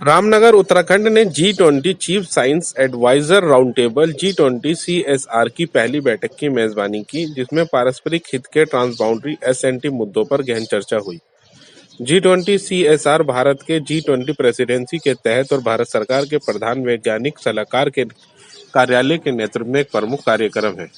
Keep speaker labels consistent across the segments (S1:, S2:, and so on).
S1: रामनगर उत्तराखंड ने G20 chief science adviser round table G20 CSR की पहली बैठक की मेजबानी की, जिसमें पारस्परिक हित के ट्रांसबाउंड्री SNT मुद्दों पर गहन चर्चा हुई। G20 CSR भारत के G20 प्रेसिडेंसी के तहत और भारत सरकार के प्रधान वैज्ञानिक सलाहकार के कार्यालय के नेतृत्व में एक प्रमुख कार्यक्रम है।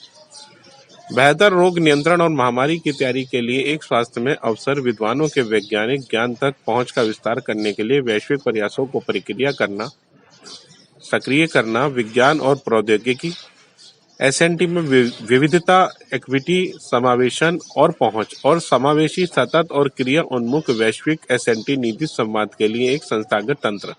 S1: बेहतर रोग नियंत्रण और महामारी की तैयारी के लिए एक स्वास्थ्य में अवसर, विद्वानों के वैज्ञानिक ज्ञान तक पहुंच का विस्तार करने के लिए वैश्विक प्रयासों को प्रक्रिया करना, सक्रिय करना, विज्ञान और प्रौद्योगिकी, SNT में विविधता, इक्विटी, समावेशन और पहुंच, और समावेशी, सतत और क्रिया उन्मुख वैश्विक SNT नीति संवाद के लिए एक संस्थागत तंत्र।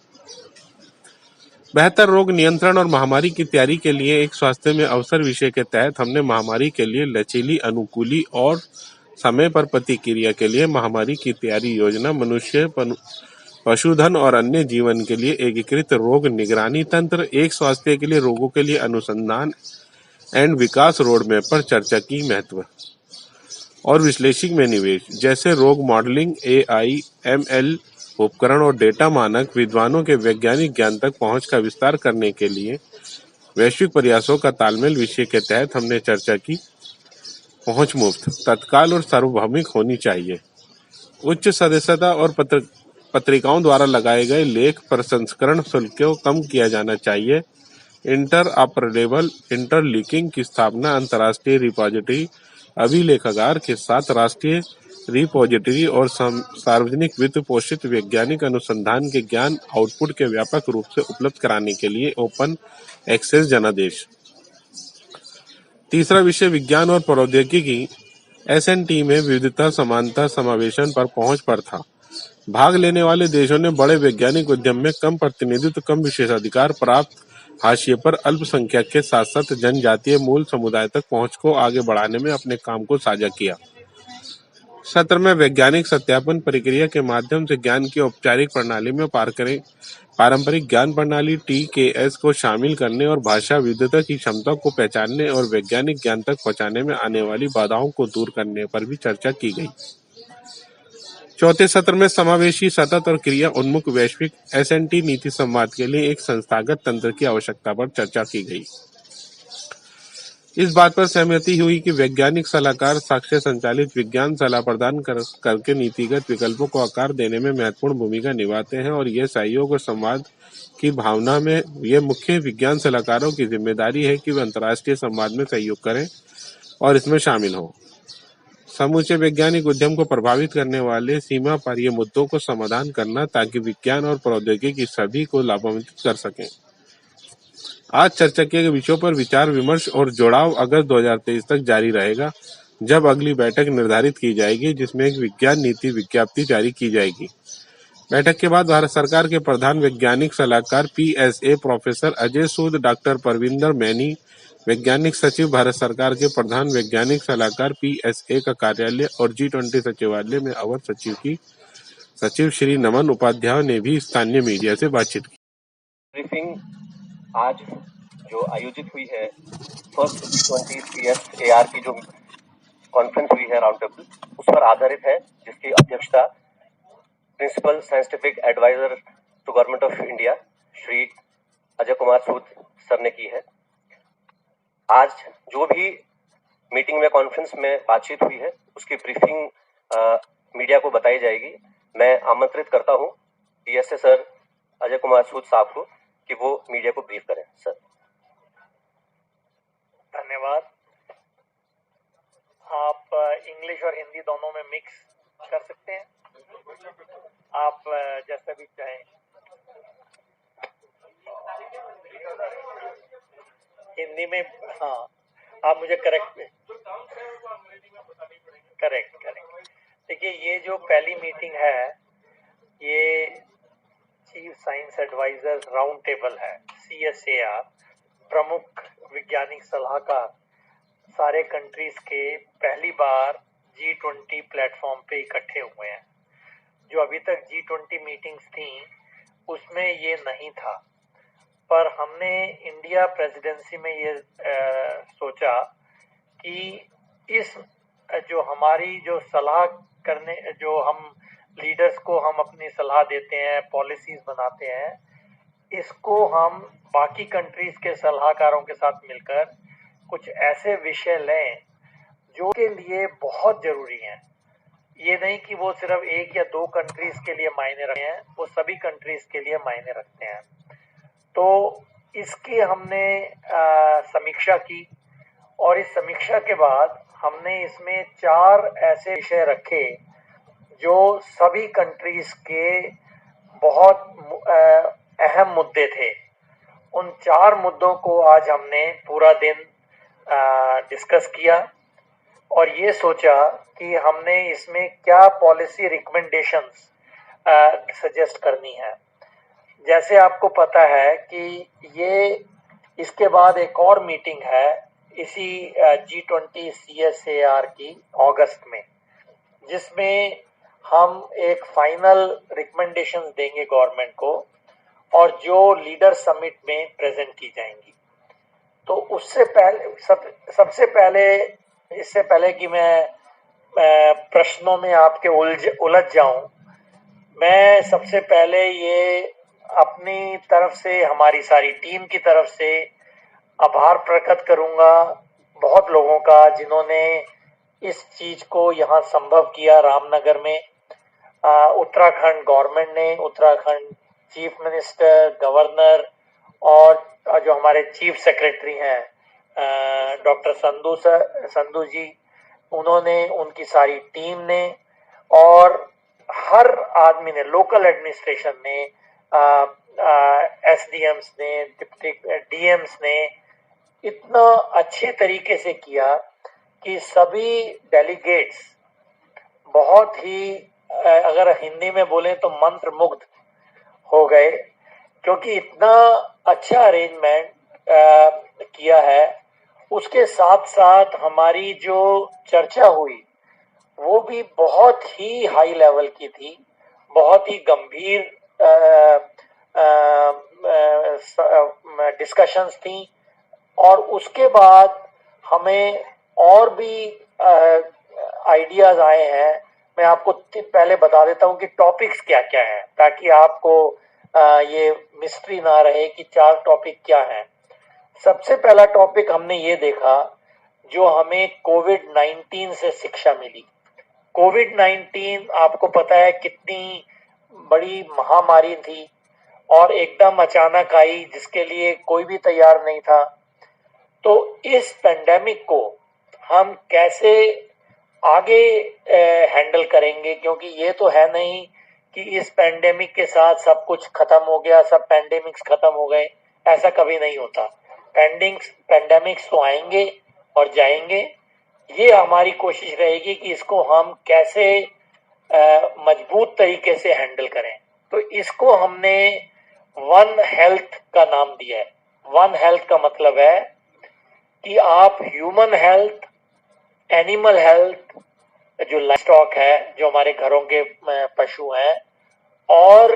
S1: बेहतर रोग नियंत्रण और महामारी की तैयारी के लिए एक स्वास्थ्य में अवसर विषय के तहत हमने महामारी के लिए लचीली, अनुकूली और समय पर प्रतिक्रिया के लिए महामारी की तैयारी योजना, मनुष्य, पशुधन और अन्य जीवन के लिए एकीकृत रोग निगरानी तंत्र, एक स्वास्थ्य के लिए रोगों के लिए अनुसंधान एंड विकास रोड मैप पर चर्चा की। महत्व और विश्लेषिक में निवेश, जैसे रोग मॉडलिंग, AI, ML उपकरण और डेटा मानक, विद्वानों के वैज्ञानिक ज्ञान तक पहुंच का विस्तार करने के लिए वैश्विक प्रयासों का तालमेल विषय के तहत हमने चर्चा की। पहुंच मुफ्त, तत्काल और सार्वभौमिक होनी चाहिए। उच्च सदस्यता और पत्रिकाओं द्वारा लगाए गए लेख प्रसंस्करण शुल्क को कम किया जाना चाहिए। इंटर ऑपरेबल इंटरलिंकिंग की स्थापना, अंतर्राष्ट्रीय रिपोजिटरी अभिलेखागार के साथ राष्ट्रीय रिपोजिटरी और सार्वजनिक वित्त पोषित वैज्ञानिक अनुसंधान के ज्ञान आउटपुट के व्यापक रूप से उपलब्ध कराने के लिए ओपन एक्सेस जनादेश। तीसरा विषय विज्ञान और प्रौद्योगिकी SNT में विविधता, समानता, समावेशन पर पहुंच पर था। भाग लेने वाले देशों ने बड़े वैज्ञानिक उद्यम में कम प्रतिनिधित्व, कम विशेषाधिकार प्राप्त, हाशिए पर अल्पसंख्यक के साथ साथ जनजातीय मूल समुदाय तक पहुंच को आगे बढ़ाने में अपने काम को साझा किया। सत्र में वैज्ञानिक सत्यापन प्रक्रिया के माध्यम से ज्ञान की औपचारिक प्रणाली में पारंपरिक ज्ञान प्रणाली TKS को शामिल करने और भाषा विविधता की क्षमता को पहचानने और वैज्ञानिक ज्ञान तक पहुंचाने में आने वाली बाधाओं को दूर करने पर भी चर्चा की गई। चौथे सत्र में समावेशी, सतत और क्रिया उन्मुख वैश्विक SNT नीति संवाद के लिए एक संस्थागत तंत्र की आवश्यकता पर चर्चा की गई। इस बात पर सहमति हुई कि वैज्ञानिक सलाहकार साक्ष्य संचालित विज्ञान सलाह प्रदान करके नीतिगत विकल्पों को आकार देने में महत्वपूर्ण भूमिका निभाते हैं, और यह सहयोग और संवाद की भावना में यह मुख्य विज्ञान सलाहकारों की जिम्मेदारी है कि वे अंतर्राष्ट्रीय संवाद में सहयोग करें और इसमें शामिल हों। समूचे वैज्ञानिक उद्यम को प्रभावित करने वाले सीमा पार ये मुद्दों को समाधान करना, ताकि विज्ञान और प्रौद्योगिकी सभी को लाभान्वित कर सकें। आज चर्चा किए गए विषयों पर विचार विमर्श और जोड़ाव अगस्त 2023 तक जारी रहेगा, जब अगली बैठक निर्धारित की जाएगी, जिसमें एक विज्ञान नीति विज्ञप्ति जारी की जाएगी। बैठक के बाद भारत सरकार के प्रधान वैज्ञानिक सलाहकार PSA प्रोफेसर अजय सूद, डॉक्टर परविंदर मैनी, वैज्ञानिक सचिव भारत सरकार के प्रधान वैज्ञानिक सलाहकार PSA का कार्यालय और G20 सचिवालय में अवर सचिव श्री नमन उपाध्याय ने भी स्थानीय मीडिया से बातचीत की।
S2: ब्रीफिंग आज जो आयोजित हुई है, फर्स्ट G20 CSAR की जो कॉन्फ्रेंस हुई है राउंड टेबल, उस पर आधारित है, जिसकी अध्यक्षता principal scientific adviser to government of India Shri Ajay Kumar Sood sir ने की है। आज जो भी मीटिंग में, कॉन्फ्रेंस में बातचीत हुई है, उसकी ब्रीफिंग मीडिया को बताई जाएगी। मैं आमंत्रित करता हूं PSA सर अजय कुमार सूद साहब को कि वो मीडिया को ब्रीफ करें। सर।
S3: धन्यवाद। आप इंग्लिश और हिंदी दोनों में मिक्स कर सकते हैं, आप जैसा भी चाहें। हिंदी में, हाँ, आप मुझे करेक्ट। देखिए, ये जो पहली मीटिंग है, ये chief science adviser round table है, CSAR। प्रमुख वैज्ञानिक सलाहकार सारे कंट्रीज के पहली बार G20 प्लेटफॉर्म पे इकट्ठे हुए हैं। जो अभी तक G20 मीटिंग्स थी, उसमें ये नहीं था, पर हमने इंडिया प्रेसिडेंसी में ये सोचा कि इस जो हमारी जो सलाह करने, जो हम लीडर्स को हम अपनी सलाह देते हैं, पॉलिसीज बनाते हैं, इसको हम बाकी कंट्रीज के सलाहकारों के साथ मिलकर कुछ ऐसे विषय लें जो के लिए बहुत जरूरी हैं। ये नहीं कि वो सिर्फ एक या दो कंट्रीज के लिए मायने रखते हैं, वो सभी कंट्रीज के लिए मायने रखते हैं। तो इसकी हमने समीक्षा की और इस समीक्षा के बाद हमने इसमें 4 ऐसे विषय रखे जो सभी कंट्रीज के बहुत अहम मुद्दे थे। उन 4 मुद्दों को आज हमने पूरा दिन डिस्कस किया और ये सोचा कि हमने इसमें क्या पॉलिसी रिकमेंडेशंस सजेस्ट करनी है। जैसे आपको पता है कि ये इसके बाद एक और मीटिंग है इसी G20 CSAR की अगस्त में, जिसमें हम एक फाइनल रिकमेंडेशंस देंगे गवर्नमेंट को और जो लीडर समिट में प्रेजेंट की जाएंगी। तो उससे पहले सबसे पहले इससे पहले कि मैं प्रश्नों में आपके उलझ जाऊं, मैं सबसे पहले ये अपनी तरफ से, हमारी सारी टीम की तरफ से आभार प्रकट करूंगा बहुत लोगों का जिन्होंने इस चीज को यहाँ संभव किया। रामनगर में उत्तराखंड गवर्नमेंट ने, उत्तराखंड चीफ मिनिस्टर, गवर्नर और जो हमारे चीफ सेक्रेटरी हैं डॉक्टर संधू जी, उन्होंने, उनकी सारी टीम ने और हर आदमी ने, लोकल एडमिनिस्ट्रेशन ने, SDMs ने, डिप्टी DMs ने इतना अच्छे तरीके से किया कि सभी डेलीगेट्स बहुत ही, अगर हिंदी में बोलें तो मंत्र मुग्ध हो गए, क्योंकि इतना अच्छा अरेंजमेंट किया है। उसके साथ साथ हमारी जो चर्चा हुई वो भी बहुत ही हाई लेवल की थी, बहुत ही गंभीर डिस्कशंस थी और उसके बाद हमें और भी आइडियाज आए हैं। मैं आपको पहले बता देता हूं कि टॉपिक्स क्या क्या हैं, ताकि आपको ये मिस्ट्री ना रहे कि 4 टॉपिक क्या हैं। सबसे पहला टॉपिक हमने ये देखा जो हमें कोविड-19 से शिक्षा मिली। कोविड-19 आपको पता है कितनी बड़ी महामारी थी और एकदम अचानक आई, जिसके लिए कोई भी तैयार नहीं था। तो इस पेंडेमिक को हम कैसे आगे हैंडल करेंगे, क्योंकि ये तो है नहीं कि इस पेंडेमिक के साथ सब कुछ खत्म हो गया, सब पेंडेमिक्स खत्म हो गए, ऐसा कभी नहीं होता। पेंडेमिक्स तो आएंगे और जाएंगे। ये हमारी कोशिश रहेगी कि इसको हम कैसे मजबूत तरीके से हैंडल करें। तो इसको हमने वन हेल्थ का नाम दिया है। वन हेल्थ का मतलब है कि आप ह्यूमन हेल्थ, एनिमल हेल्थ, जो लाइफ स्टॉक है, जो हमारे घरों के पशु हैं, और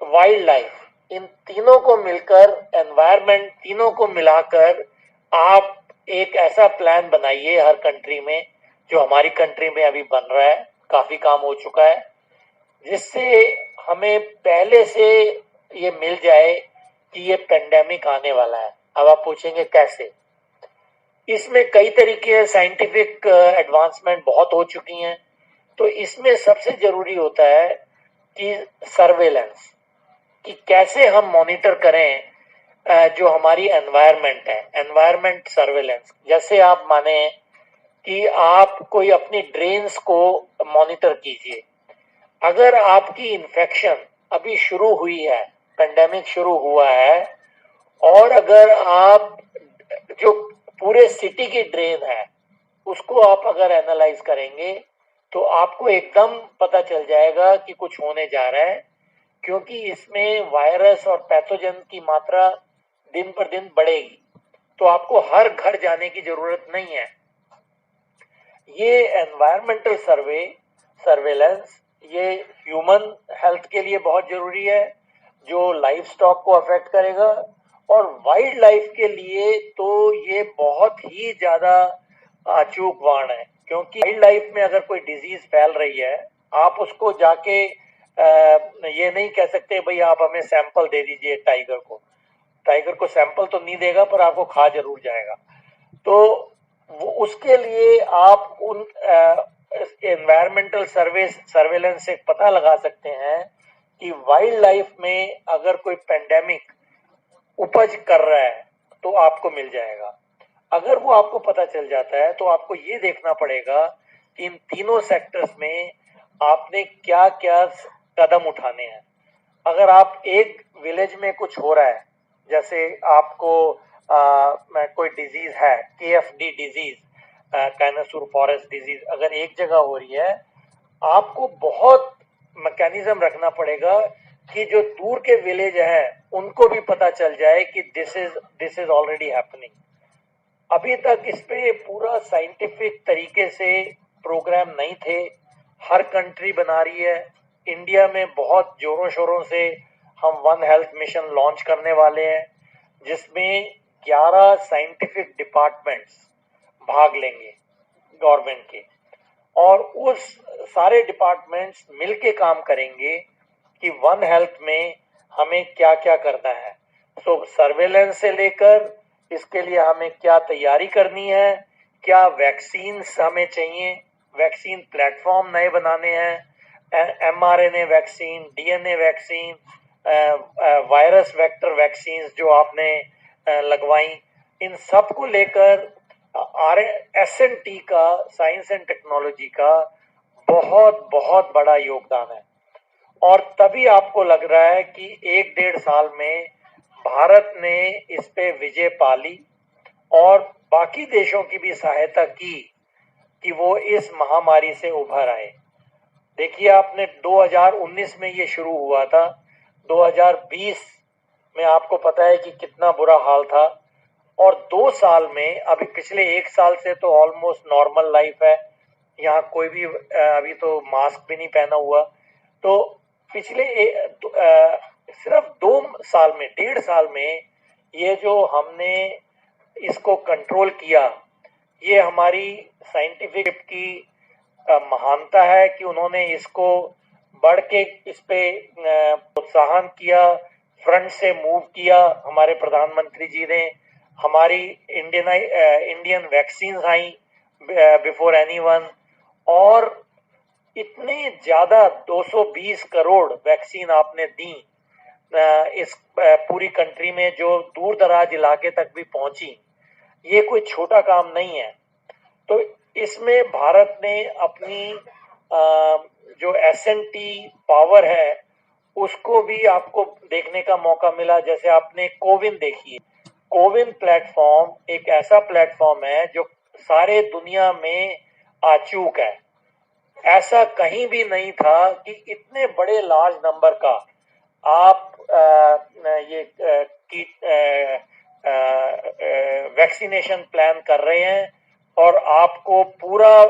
S3: वाइल्ड लाइफ, इन तीनों को मिलकर, एनवायरनमेंट, तीनों को मिलाकर आप एक ऐसा प्लान बनाइए हर कंट्री में, जो हमारी कंट्री में अभी बन रहा है, काफी काम हो चुका है, जिससे हमें पहले से ये मिल जाए कि ये पेंडेमिक आने वाला है। अब आप पूछेंगे कैसे? इसमें कई तरीके हैं, साइंटिफिक एडवांसमेंट बहुत हो चुकी हैं। तो इसमें सबसे जरूरी होता है कि सर्वेलेंस, कि कैसे हम मॉनिटर करें जो हमारी एनवायरनमेंट है, एनवायरनमेंट सर्वेलेंस। जैसे आप माने कि आप कोई अपनी ड्रेन्स को मॉनिटर कीजिए। अगर आपकी इन्फेक्शन अभी शुरू हुई है, पेंडेमिक शुरू हुआ है, और अगर आप जो पूरे सिटी की ड्रेन है उसको आप अगर एनालाइज करेंगे तो आपको एकदम पता चल जाएगा कि कुछ होने जा रहा है, क्योंकि इसमें वायरस और पैथोजन की मात्रा दिन पर दिन बढ़ेगी। तो आपको हर घर जाने की जरूरत नहीं है। ये एनवायरमेंटल सर्वेलेंस ये ह्यूमन हेल्थ के लिए बहुत जरूरी है, जो लाइफ स्टॉक को अफेक्ट करेगा, और वाइल्ड लाइफ के लिए तो ये बहुत ही ज्यादा अचूक वाण है, क्योंकि वाइल्ड लाइफ में अगर कोई डिजीज फैल रही है आप उसको जाके ये नहीं कह सकते भाई आप हमें सैंपल दे दीजिए टाइगर को सैंपल तो नहीं देगा पर आपको खा जरूर जाएगा। तो वो उसके लिए आप उन एनवायरमेंटल सर्वेलेंस से पता लगा सकते हैं कि वाइल्ड लाइफ में अगर कोई पेंडेमिक उपज कर रहा है तो आपको मिल जाएगा। अगर वो आपको पता चल जाता है तो आपको ये देखना पड़ेगा कि इन तीनों सेक्टर्स में आपने क्या क्या कदम उठाने हैं। अगर आप एक विलेज में कुछ हो रहा है, जैसे आपको कोई डिजीज है, KFD डिजीज, काइनोसोर फॉरेस्ट डिजीज अगर एक जगह हो रही है, आपको बहुत मैकेनिज्म रखना पड़ेगा कि जो दूर के विलेज हैं उनको भी पता चल जाए कि दिस इज ऑलरेडी हैपनिंग। अभी तक इस पे पूरा साइंटिफिक तरीके से प्रोग्राम नहीं थे, हर कंट्री बना रही है। इंडिया में बहुत जोरों शोरों से हम वन हेल्थ मिशन लॉन्च करने वाले हैं, जिसमें 11 साइंटिफिक डिपार्टमेंट्स भाग लेंगे गवर्नमेंट के, और उस सारे डिपार्टमेंट्स मिलके काम करेंगे कि वन हेल्थ में हमें क्या क्या करना है। सो सर्वेलेंस से लेकर इसके लिए हमें क्या तैयारी करनी है, क्या वैक्सीन्स हमें चाहिए, वैक्सीन प्लेटफॉर्म नए बनाने हैं, mRNA vaccine, DNA vaccine, virus vector vaccine जो आपने लगवाई, इन सब को लेकर S&T का, साइंस एंड टेक्नोलॉजी का बहुत बहुत बड़ा योगदान है। और तभी आपको लग रहा है कि 1-1.5 साल में भारत ने इस पे विजय पा ली और बाकी देशों की भी सहायता की कि वो इस महामारी से उभर आए। देखिए, आपने 2019 में ये शुरू हुआ था, 2020 में आपको पता है कि कितना बुरा हाल था, और 2 साल में, अभी पिछले 1 साल से तो ऑलमोस्ट नॉर्मल लाइफ है, यहाँ कोई भी अभी तो मास्क भी नहीं पहना हुआ। तो पिछले सिर्फ 2 साल में, 1.5 साल में ये जो हमने इसको कंट्रोल किया, ये हमारी साइंटिफिक की महानता है कि उन्होंने इसको बढ़ के इस पे प्रोत्साहन किया, फ्रंट से मूव किया हमारे प्रधानमंत्री जी ने। हमारी Indian vaccine I before anyone, और इतने ज्यादा 220 करोड़ वैक्सीन आपने दी इस पूरी कंट्री में, जो दूर दराज इलाके तक भी पहुंची। ये कोई छोटा काम नहीं है। तो इसमें भारत ने अपनी जो S&T पावर है उसको भी आपको देखने का मौका मिला। जैसे आपने कोविन देखी, कोविन प्लेटफॉर्म एक ऐसा प्लेटफॉर्म है जो सारे दुनिया में आचूक है। ऐसा कहीं भी नहीं था कि इतने बड़े लार्ज नंबर का आप वैक्सीनेशन प्लान कर रहे हैं और आपको पूरा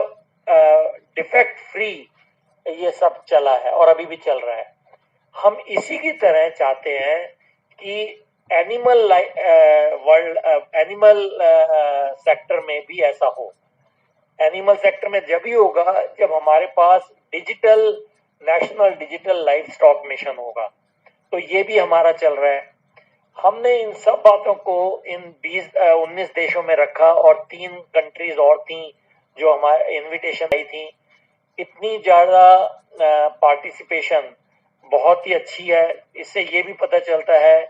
S3: डिफेक्ट फ्री ये सब चला है और अभी भी चल रहा है। हम इसी की तरह चाहते हैं कि एनिमल सेक्टर में भी ऐसा हो। एनिमल सेक्टर में जब ही होगा जब हमारे पास national digital life stock mission होगा। तो ये भी हमारा चल रहा है। हमने इन सब बातों को इन 19 देशों में रखा, और 3 कंट्रीज और थी जो हमारे इनविटेशन आई थी। इतनी ज्यादा पार्टिसिपेशन बहुत ही अच्छी है। इससे ये भी पता चलता है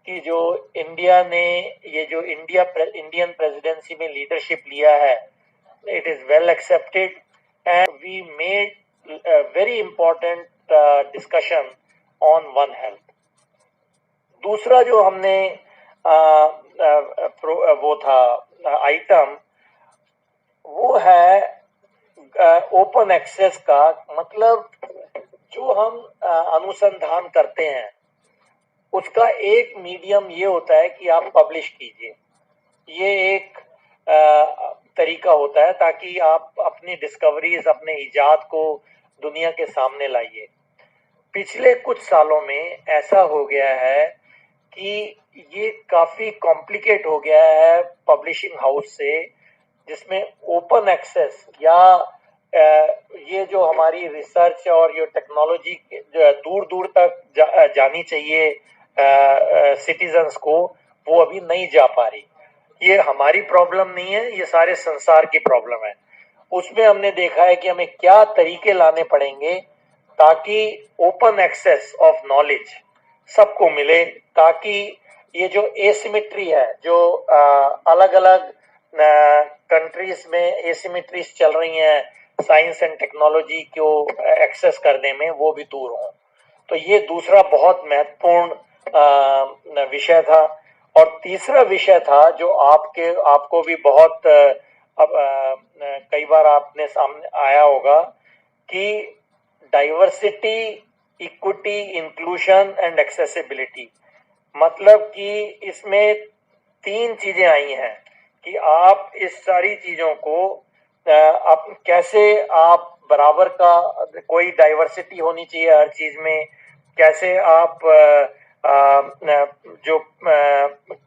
S3: कि जो इंडिया ने ये जो इंडियन प्रेसिडेंसी में लीडरशिप लिया है, it is well accepted, and we made a very important discussion on One Health. दूसरा जो हमने वो था आइटम, वो है ओपन एक्सेस का। मतलब जो हम अनुसंधान करते हैं उसका एक मीडियम ये होता है कि आप पब्लिश कीजिए। ये एक तरीका होता है ताकि आप अपनी डिस्कवरीज, अपने इजाद को दुनिया के सामने लाइए। पिछले कुछ सालों में ऐसा हो गया है कि ये काफी कॉम्प्लिकेट हो गया है पब्लिशिंग हाउस से, जिसमें ओपन एक्सेस या ये जो हमारी रिसर्च और ये टेक्नोलॉजी दूर दूर तक जानी चाहिए सिटीजन्स को, वो अभी नहीं जा पा रही। ये हमारी प्रॉब्लम नहीं है, ये सारे संसार की प्रॉब्लम है। उसमें हमने देखा है कि हमें क्या तरीके लाने पड़ेंगे ताकि ओपन एक्सेस ऑफ नॉलेज सबको मिले, ताकि ये जो एसिमेट्री है, जो अलग अलग कंट्रीज में एसिमेट्रीज चल रही हैं साइंस एंड टेक्नोलॉजी को एक्सेस करने में, वो भी दूर हो। तो ये दूसरा बहुत महत्वपूर्ण विषय था। और तीसरा विषय था जो आपको भी बहुत कई बार आपने सामने आया होगा कि diversity, equity, inclusion and accessibility. मतलब कि इसमें 3 चीजें आई हैं कि आप इस सारी चीजों को आप कैसे, आप बराबर का, कोई डाइवर्सिटी होनी चाहिए हर चीज में, कैसे आप जो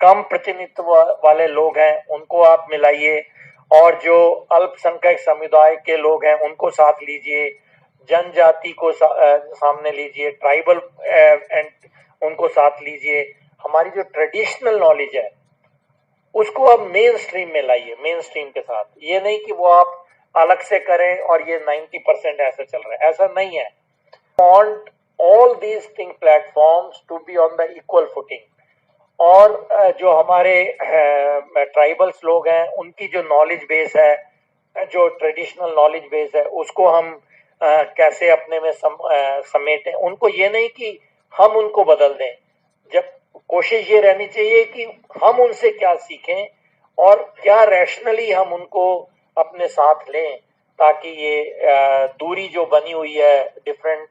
S3: कम प्रतिनिधित्व वाले लोग हैं उनको आप मिलाइए, और जो अल्पसंख्यक समुदाय के लोग हैं उनको साथ लीजिए, जनजाति को सामने लीजिए, ट्राइबल एंड उनको साथ लीजिए। हमारी जो ट्रेडिशनल नॉलेज है उसको आप मेन स्ट्रीम में लाइए, मेन स्ट्रीम के साथ। ये नहीं कि वो आप अलग से करें और ये 90% ऐसा चल रहा है, ऐसा नहीं है। Want all these thing platforms to be on the equal footing। और जो हमारे ट्राइबल्स लोग हैं उनकी जो नॉलेज बेस है, जो ट्रेडिशनल नॉलेज बेस है, उसको हम कैसे अपने में समेटें। उनको ये नहीं कि हम उनको बदल दें, जब कोशिश ये रहनी चाहिए कि हम उनसे क्या सीखें और क्या रैशनली हम उनको अपने साथ लें, ताकि ये दूरी जो बनी हुई है डिफरेंट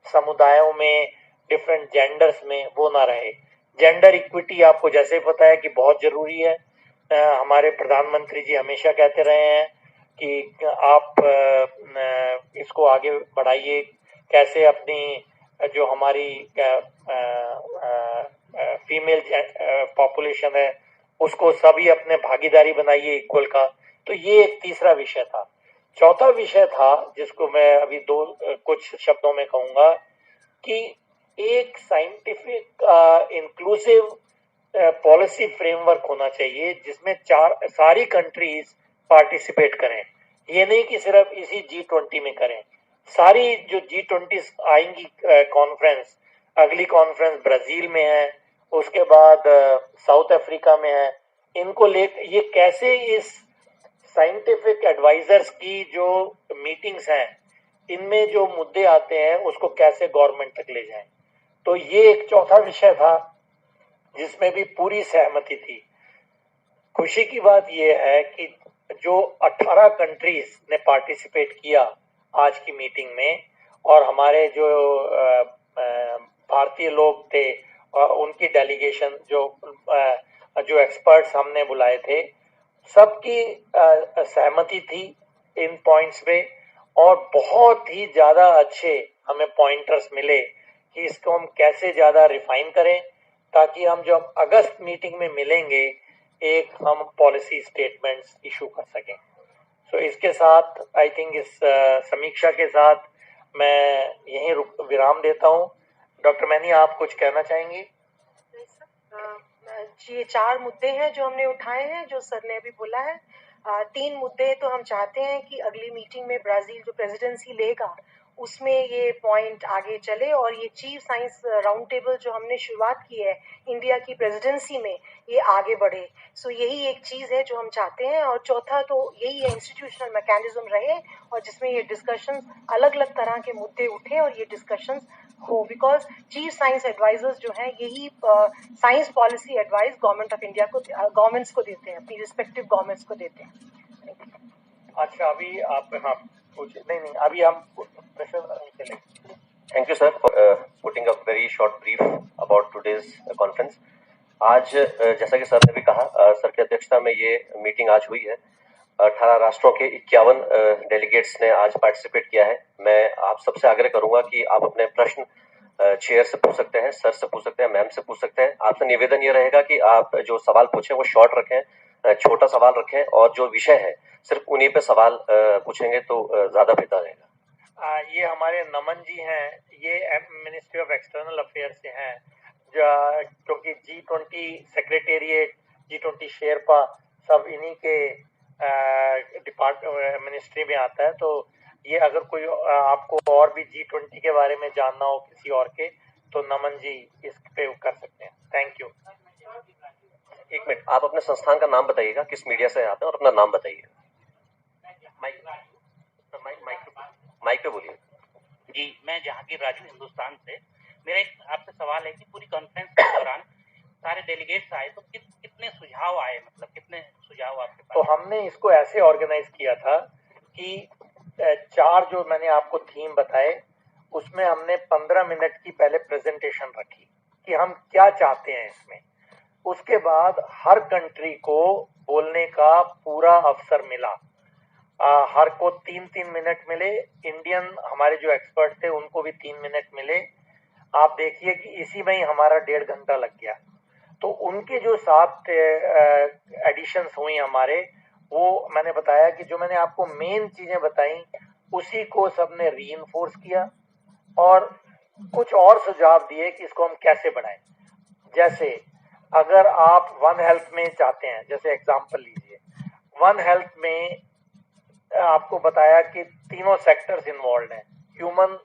S3: समुदायों में, डिफरेंट जेंडर्स में, वो ना रहे। जेंडर इक्विटी आपको जैसे पता है कि बहुत जरूरी है। हमारे प्रधानमंत्री जी हमेशा कहते रहे हैं कि आप इसको आगे बढ़ाइए, कैसे अपनी जो हमारी फीमेल पॉपुलेशन है उसको सभी अपने भागीदारी बनाइए इक्वल का। तो ये एक तीसरा विषय था। चौथा विषय था जिसको मैं अभी कुछ शब्दों में कहूंगा कि एक साइंटिफिक इंक्लूसिव पॉलिसी फ्रेमवर्क होना चाहिए जिसमें सारी कंट्रीज पार्टिसिपेट करें। ये नहीं कि सिर्फ इसी G20 में करें, सारी जो G20 आएंगी कॉन्फ्रेंस, अगली कॉन्फ्रेंस ब्राजील में है, उसके बाद साउथ अफ्रीका में है, इनको ये कैसे इस साइंटिफिक एडवाइजर्स की जो मीटिंग्स हैं इनमें जो मुद्दे आते हैं उसको कैसे गवर्नमेंट तक ले जाएं। तो ये एक चौथा विषय था जिसमें भी पूरी सहमति थी। खुशी की बात यह है कि जो 18 कंट्रीज ने पार्टिसिपेट किया आज की मीटिंग में, और हमारे जो भारतीय लोग थे उनकी डेलीगेशन, जो एक्सपर्ट्स हमने बुलाए थे, सबकी सहमति थी इन पॉइंट्स पे, और बहुत ही ज्यादा अच्छे हमें पॉइंटर्स मिले कि इसको हम कैसे ज्यादा रिफाइन करें, ताकि हम जब अगस्त मीटिंग में मिलेंगे एक हम पॉलिसी स्टेटमेंट्स इशू कर सकें। सो इसके साथ आई थिंक इस समीक्षा के साथ मैं यहीं विराम देता हूं। डॉक्टर मैनी, आप कुछ कहना चाहेंगी?
S4: ये 4 मुद्दे हैं जो हमने उठाए हैं, जो सर ने अभी बोला है। 3 मुद्दे तो हम चाहते हैं कि अगली मीटिंग में ब्राजील जो प्रेसिडेंसी लेगा उसमें ये पॉइंट आगे चले, और ये चीफ साइंस राउंड टेबल जो हमने शुरुआत की है इंडिया की प्रेसिडेंसी में, ये आगे बढ़े। सो यही एक चीज है जो हम चाहते हैं। और चौथा तो यही है, इंस्टीट्यूशनल मैकेनिज्म रहे और जिसमें ये डिस्कशंस, अलग अलग तरह के मुद्दे उठे और ये डिस्कशंस हो, बिकॉज चीफ साइंस एडवाइजर्स जो हैं यही science policy advice government of India को, गवर्नमेंट्स को देते हैं, अपनी रिस्पेक्टिव गवर्नमेंट्स को देते हैं।
S3: अच्छा, अभी आप नहीं, अभी हम चलेंगे।
S2: Thank you, sir, for putting a very short brief about today's conference. आज जैसा कि सर ने भी कहा, सर की अध्यक्षता में ये मीटिंग आज हुई है। 18 राष्ट्रों के 51 डेलीगेट्स ने आज पार्टिसिपेट किया है। मैं आप सबसे आग्रह करूंगा कि आप अपने प्रश्न चेयर से पूछ सकते हैं, सर से पूछ सकते हैं, मैम से पूछ सकते हैं। आपसे निवेदन ये रहेगा कि आप जो सवाल पूछें वो शॉर्ट रखें, छोटा सवाल रखें और जो विषय है सिर्फ उन्हीं पे सवाल पूछेंगे तो ज्यादा बेहतर रहेगा।
S3: ये हमारे नमन जी हैं, ये मिनिस्ट्री ऑफ एक्सटर्नल अफेयर से हैं, क्योंकि G20 सेक्रेटेरिएट, G20 शेरपा सब इन्हीं के मिनिस्ट्री में आता है। तो ये अगर कोई आपको और भी G20 के बारे में जानना हो किसी और के, तो नमन जी इस पे कर सकते हैं। Thank you.
S2: एक मिनट, आप अपने संस्थान का नाम बताइएगा, किस मीडिया से आते हैं और अपना नाम बताइए। माइक पे बोलिए।
S5: जी, मैं जहांगीर राजू, हिंदुस्तान से। मेरा एक आपसे सवाल है कि पूरी कॉन्फ्रेंस के दौरान सारे डेलीगेट्स आए तो कितने सुझाव आए, मतलब कितने सुझाव आपके पास?
S3: तो हमने इसको ऐसे ऑर्गेनाइज किया था कि 4 जो मैंने आपको थीम बताए, उसमें हमने 15 मिनट की पहले प्रेजेंटेशन रखी कि हम क्या चाहते हैं इसमें। उसके बाद हर कंट्री को बोलने का पूरा अवसर मिला। हर को 3-3 मिनट मिले। इंडियन हमारे जो एक्सपर्ट थे उनको भी 3 मिनट मिले। आप देखिए कि इसी में ही हमारा 1.5 घंटा लग गया। तो उनके जो 7 एडिशंस हुई हमारे, वो मैंने बताया कि जो मैंने आपको मेन चीजें बताई उसी को सबने रीइंफोर्स किया और कुछ और सुझाव दिए कि इसको हम कैसे बढ़ाएं। जैसे अगर आप वन हेल्थ में चाहते हैं, जैसे एग्जांपल लीजिए, वन हेल्थ में आपको बताया कि तीनों सेक्टर्स इन्वॉल्व हैं। ह्यूमन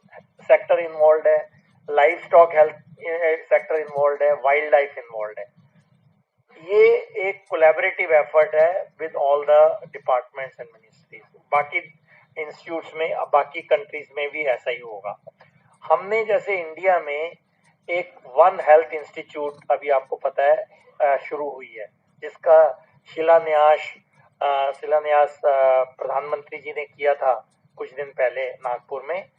S3: सेक्टर इन्वॉल्व है, life stock health sector involve है, वाइल्ड लाइफ इन्वॉल्व है। ये एक कोलैबोरेटिव एफर्ट है with all the departments and ministries. बाकी इंस्टीट्यूट्स में, बाकी कंट्रीज में भी ऐसा ही होगा। हमने जैसे इंडिया में एक वन हेल्थ इंस्टीट्यूट, अभी आपको पता है, शुरू हुई है, जिसका शिलान्यास प्रधानमंत्री जी ने किया था कुछ दिन पहले नागपुर में।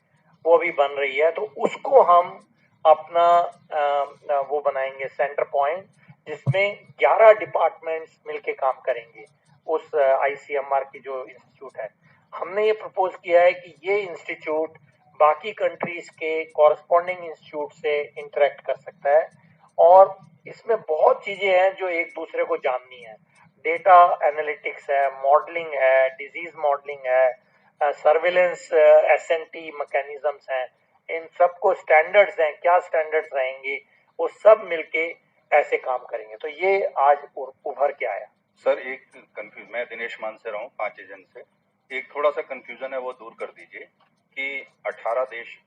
S3: वो भी बन रही है। तो उसको हम अपना वो बनाएंगे सेंटर पॉइंट, जिसमें 11 डिपार्टमेंट्स मिलके काम करेंगे। उस ICMR की जो इंस्टीट्यूट है, हमने ये प्रपोज किया है कि ये इंस्टीट्यूट बाकी कंट्रीज के कॉरस्पॉन्डिंग इंस्टीट्यूट से इंटरेक्ट कर सकता है। और इसमें बहुत चीजें हैं जो एक दूसरे को जाननी है। डेटा एनालिटिक्स है, मॉडलिंग है, डिजीज मॉडलिंग है, सर्विलेंस SNT मैकेनिज्म्स हैं, इन सबको स्टैंडर्ड्स हैं, क्या स्टैंडर्ड्स रहेंगे, वो सब मिलके ऐसे काम करेंगे। तो ये आज उभर के आया।
S6: सर एक कंफ्यूज, मैं दिनेश मान से रहा हूँ 5 एजेंट से। एक थोड़ा सा कंफ्यूजन है, वो दूर कर दीजिए कि 18 देश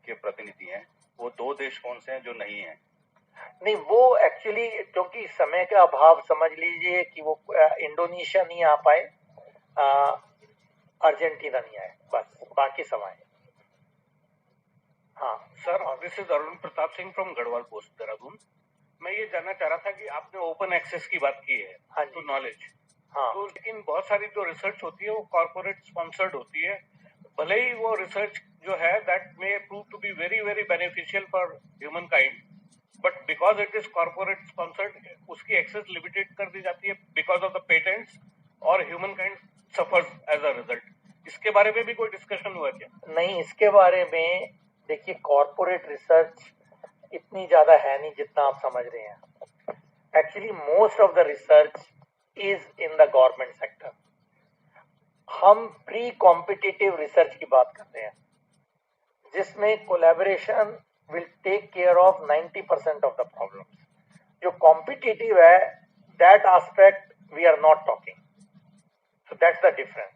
S6: के प्रतिनिधि हैं, वो 2 देश कौन से हैं जो नहीं हैं?
S3: नहीं, वो एक्चुअली क्योंकि समय का अभाव, समझ लीजिए कि वो इंडोनेशिया नहीं आ पाए, अर्जेंटीना नहीं आए, बस बाकी सब आए। हाँ
S7: sir, this is Arun Pratap Singh from Garhwal post, Dehradun. मैं ये जानना चाह रहा था कि आपने ओपन एक्सेस की बात की है,
S3: हाँ
S7: टू नॉलेज।
S3: हाँ,
S7: तो लेकिन बहुत सारी जो रिसर्च होती है वो कॉर्पोरेट स्पॉन्सर्ड होती है। भले ही वो रिसर्च जो है that may prove to be very very beneficial for humankind, but because it is corporate sponsored उसकी एक्सेस लिमिटेड कर दी जाती है बिकॉज ऑफ द पेटेंट्स, और humankind suffers as a result. इसके बारे में भी कोई डिस्कशन हुआ क्या?
S3: नहीं, इसके बारे में देखिए, कॉर्पोरेट रिसर्च इतनी ज्यादा है नहीं जितना आप समझ रहे हैं। Actually most of the research is in the government sector. हम प्री कॉम्पिटिटिव रिसर्च की बात करते हैं, जिसमें collaboration will take care of 90% of the problems. जो कॉम्पिटिटिव है, that aspect we are not talking, so that's the difference.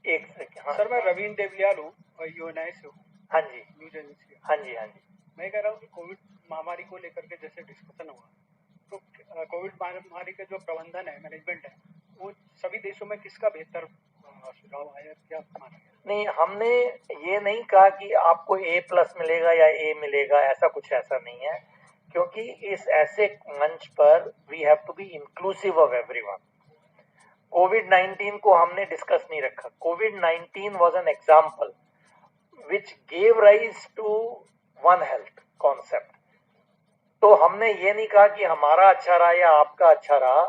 S3: एक second. हाँ
S7: सर, मैं रवीन देवलियाल हूँ और UNI से हूँ।
S3: हाँ जी,
S7: न्यूज एजेंसी।
S3: हाँ जी, हाँ जी।
S7: मैं कह रहा हूँ कि कोविड महामारी को लेकर के जैसे डिस्कशन हुआ, तो कोविड महामारी का जो प्रबंधन है, मैनेजमेंट है, वो सभी देशों में किसका बेहतर सुझाव आया, क्या माना गया?
S3: नहीं, हमने ये नहीं कहा कि आपको A+ मिलेगा या A मिलेगा, ऐसा कुछ ऐसा नहीं है, क्योंकि इस ऐसे मंच पर we have to be inclusive of everyone. कोविड-19 को हमने डिस्कस नहीं रखा। कोविड-19 was an example which gave rise to one health concept। तो हमने ये नहीं कहा कि हमारा अच्छा रहा या आपका अच्छा रहा,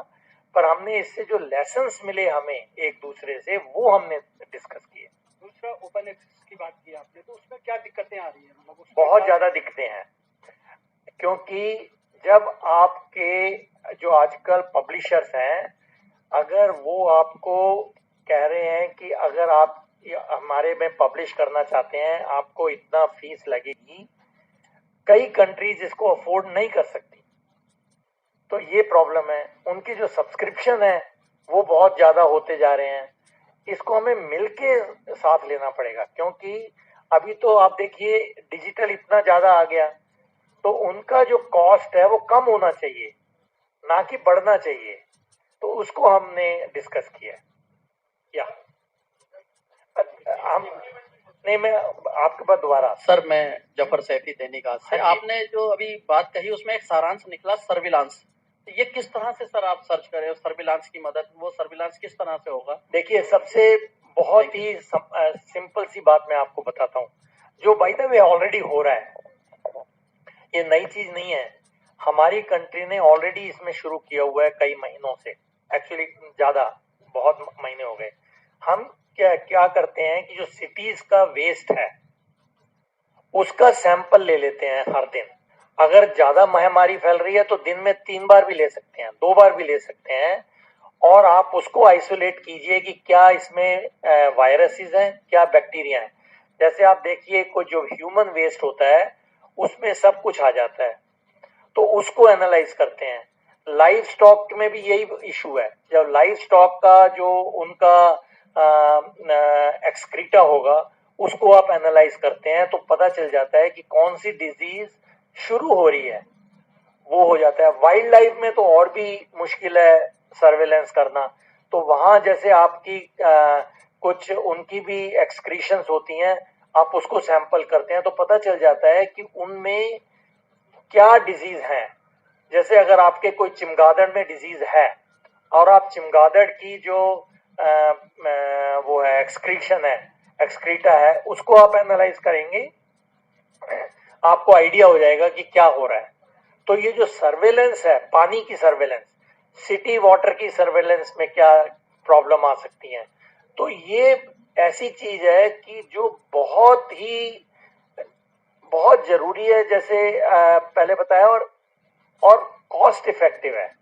S3: पर हमने इससे जो लेसन्स मिले हमें एक दूसरे से, वो हमने डिस्कस किए।
S7: दूसरा, ओपन एक्सेस की बात की आपने, तो उसमें क्या दिक्कतें आ रही है? मतलब
S3: बहुत ज्यादा दिक्कतें हैं, क्योंकि जब आपके जो आजकल पब्लिशर्स हैं, अगर वो आपको कह रहे हैं कि अगर आप हमारे में पब्लिश करना चाहते हैं आपको इतना फीस लगेगी, कई कंट्रीज इसको अफोर्ड नहीं कर सकती, तो ये प्रॉब्लम है। उनकी जो सब्सक्रिप्शन है वो बहुत ज्यादा होते जा रहे हैं, इसको हमें मिलके साथ लेना पड़ेगा, क्योंकि अभी तो आप देखिए डिजिटल इतना ज्यादा आ गया, तो उनका जो कॉस्ट है वो कम होना चाहिए, ना कि बढ़ना चाहिए। तो उसको हमने डिस्कस किया। या हम नहीं, मैं आपके पास दोबारा।
S8: सर, मैं जफर सैफी दैनिक आज से।
S3: हाँ जी।
S8: आपने जो अभी बात कही उसमें एक सारांश निकला सर्विलांस, ये किस तरह से सर आप सर्च करें सर्विलांस की मदद, वो सर्विलांस किस तरह से होगा?
S3: देखिए, सबसे बहुत ही सिंपल सी बात मैं आपको बताता हूँ, जो बाय द वे ऑलरेडी हो रहा है, ये नई चीज नहीं है। हमारी कंट्री ने ऑलरेडी इसमें शुरू किया हुआ है कई महीनों से, एक्चुअली ज्यादा बहुत महीने हो गए। हम क्या करते हैं कि जो सिटीज का वेस्ट है उसका सैंपल ले लेते हैं हर दिन। अगर ज्यादा महामारी फैल रही है तो दिन में 3 बार भी ले सकते हैं, 2 बार भी ले सकते हैं, और आप उसको आइसोलेट कीजिए कि क्या इसमें वायरसेस हैं, क्या बैक्टीरिया हैं। जैसे आप देखिए कोई जो ह्यूमन वेस्ट होता है उसमें सब कुछ आ जाता है, तो उसको एनालाइज करते हैं। लाइव स्टॉक में भी यही इशू है। जब लाइव स्टॉक का जो उनका एक्सक्रीटा होगा उसको आप एनालाइज करते हैं, तो पता चल जाता है कि कौन सी डिजीज शुरू हो रही है, वो हो जाता है। वाइल्ड लाइफ में तो और भी मुश्किल है सर्वेलेंस करना, तो वहां जैसे आपकी कुछ उनकी भी एक्सक्रीशंस होती हैं, आप उसको सैंपल करते हैं तो पता चल जाता है कि उनमें क्या डिजीज है। जैसे अगर आपके कोई चमगादड़ में डिजीज है और आप चमगादड़ की जो वो है एक्सक्रीशन है, एक्सक्रीटा है, उसको आप एनालाइज करेंगे, आपको आइडिया हो जाएगा कि क्या हो रहा है। तो ये जो सर्वेलेंस है, पानी की सर्वेलेंस, सिटी वाटर की सर्वेलेंस में क्या प्रॉब्लम आ सकती है, तो ये ऐसी चीज है कि जो बहुत जरूरी है, जैसे पहले बताया, और कॉस्ट इफेक्टिव है।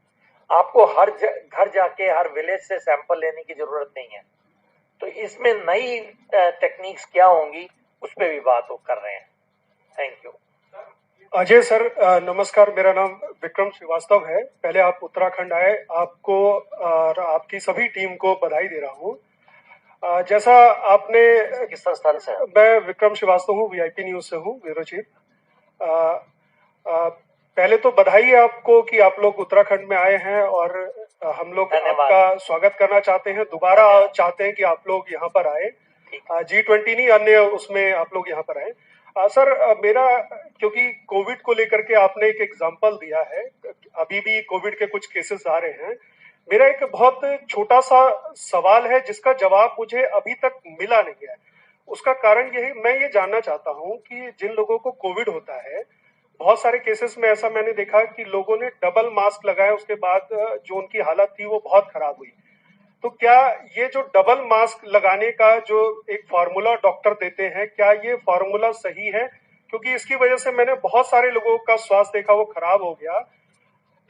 S3: आपको हर घर जाके हर विलेज से सैंपल लेने की जरूरत नहीं है। तो इसमें नई टेक्निक्स क्या होंगी उस पर भी बात कर रहे हैं। Thank you.
S9: अजय सर, नमस्कार, मेरा नाम विक्रम श्रीवास्तव है। पहले आप उत्तराखंड आए, आपको और आपकी सभी टीम को बधाई दे रहा हूँ। जैसा आपने,
S2: किस संस्थान से?
S9: मैं विक्रम श्रीवास्तव हूँ, वीआईपी न्यूज से हूँ, ब्यूरो चीफ। पहले तो बधाई है आपको कि आप लोग उत्तराखंड में आए हैं, और हम लोग आपका स्वागत करना चाहते हैं, दोबारा चाहते हैं कि आप लोग यहाँ पर आए। G20 नहीं, अन्य उसमें आप लोग यहाँ पर आए। सर, मेरा, क्योंकि कोविड को लेकर के आपने एक एग्जांपल दिया है, अभी भी कोविड के कुछ केसेस आ रहे हैं, मेरा एक बहुत छोटा सा सवाल है जिसका जवाब मुझे अभी तक मिला नहीं है। उसका कारण यही, मैं ये जानना चाहता हूँ कि जिन लोगों को कोविड होता है, बहुत सारे केसेस में ऐसा मैंने देखा कि लोगों ने डबल मास्क लगाया, उसके बाद जो उनकी हालत थी वो बहुत खराब हुई। तो क्या ये जो डबल मास्क लगाने का जो एक फार्मूला डॉक्टर देते हैं, क्या ये फार्मूला सही है? क्योंकि इसकी वजह से मैंने बहुत सारे लोगों का स्वास्थ्य देखा, वो खराब हो गया।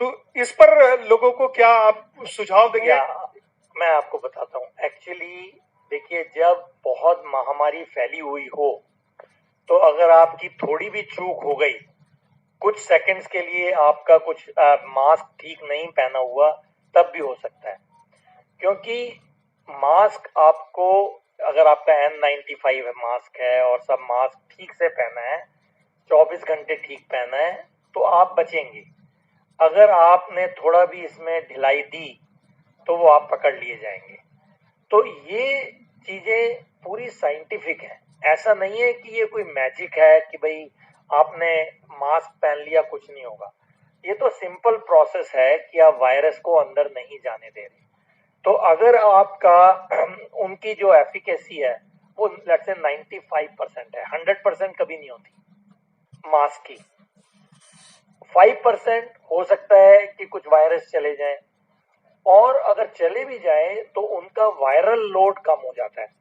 S9: तो इस पर लोगों को क्या आप सुझाव देंगे?
S3: मैं आपको बताता हूँ। एक्चुअली देखिए, जब बहुत महामारी फैली हुई हो तो अगर आपकी थोड़ी भी चूक हो गई, कुछ सेकंड्स के लिए आपका कुछ मास्क ठीक नहीं पहना हुआ, तब भी हो सकता है। क्योंकि मास्क आपको, अगर आपका N95 मास्क है और सब मास्क ठीक से पहना है, 24 घंटे ठीक पहना है, तो आप बचेंगे। अगर आपने थोड़ा भी इसमें ढिलाई दी तो वो आप पकड़ लिए जाएंगे। तो ये चीजें पूरी साइंटिफिक है, ऐसा नहीं है कि ये कोई मैजिक है कि भाई आपने मास्क पहन लिया कुछ नहीं होगा। ये तो सिंपल प्रोसेस है कि आप वायरस को अंदर नहीं जाने दे रहे। तो अगर आपका उनकी जो एफिकेसी है वो लेट्स से 95% है, 100% कभी नहीं होती मास्क की। 5% हो सकता है कि कुछ वायरस चले जाए, और अगर चले भी जाए तो उनका वायरल लोड कम हो जाता है।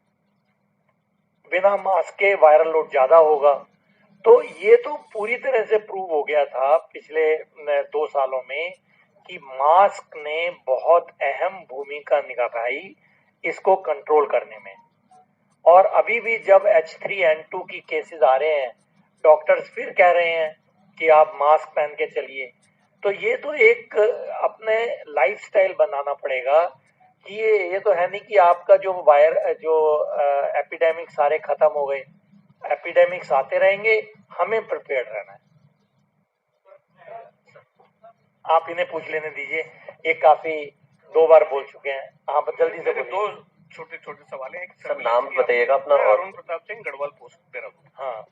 S3: बिना मास्क के वायरल लोड ज्यादा होगा, तो ये तो पूरी तरह से प्रूव हो गया था पिछले 2 सालों में कि मास्क ने बहुत अहम भूमिका निभाई इसको कंट्रोल करने में। और अभी भी जब H3N2 की केसेस आ रहे हैं, डॉक्टर्स फिर कह रहे हैं कि आप मास्क पहन के चलिए। तो ये तो एक अपने लाइफस्टाइल बनाना पड़ेगा कि ये तो है नहीं कि आपका जो एपिडेमिक सारे खत्म हो गए, एपिडेमिक्स आते रहेंगे, हमें प्रिपेयर्ड रहना है। आप इन्हें पूछ लेने दीजिए, ये काफी 2 बार बोल चुके हैं। आप जल्दी से बोलिए।
S7: 2 छोटे सवाल हैं।
S2: सर नाम बताइएगा अपना।
S7: अरुण प्रताप सिंह, गढ़वाल पोस्ट देहरादून।
S3: हाँ,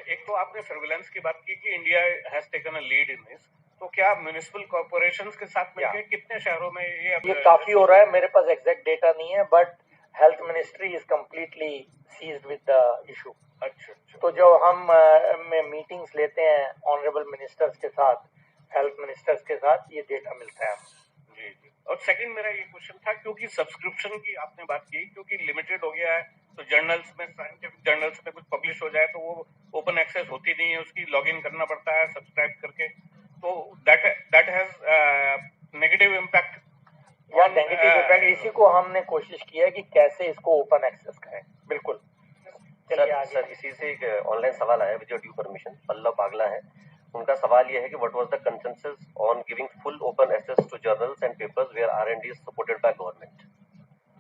S7: एक तो आपने सर्विलांस की बात की कि India has taken a lead in this, तो क्या म्युनिसिपल कॉर्पोरेशंस के साथ मिलकर कितने शहरों में ये
S3: काफी हो रहा है? मेरे पास एग्जैक्ट डेटा नहीं है, but health ministry is completely seized with the issue.
S7: अच्छा।
S3: तो जो हम मीटिंग्स लेते हैं ऑनरेबल मिनिस्टर्स के साथ, हेल्थ मिनिस्टर्स के साथ, ये डेटा मिलता है।
S7: जी। और सेकंड मेरा ये क्वेश्चन था, क्योंकि सब्सक्रिप्शन की आपने बात की, क्योंकि लिमिटेड हो गया है, तो जर्नल्स में, साइंटिफिक जर्नल्स में कुछ पब्लिश हो जाए तो वो ओपन एक्सेस होती नहीं है, उसकी लॉगिन करना पड़ता है सब्सक्राइब करके, तो दैट हैज नेगेटिव इम्पैक्ट।
S3: इसी को हमने कोशिश की है कि कैसे इसको ओपन एक्सेस करें। बिल्कुल।
S2: सर इसी से एक ऑनलाइन सवाल आया, with your due permission. Pallav Bagla है, उनका सवाल यह है कि what was the consensus on giving full open access to journals and papers where R&D is supported by government.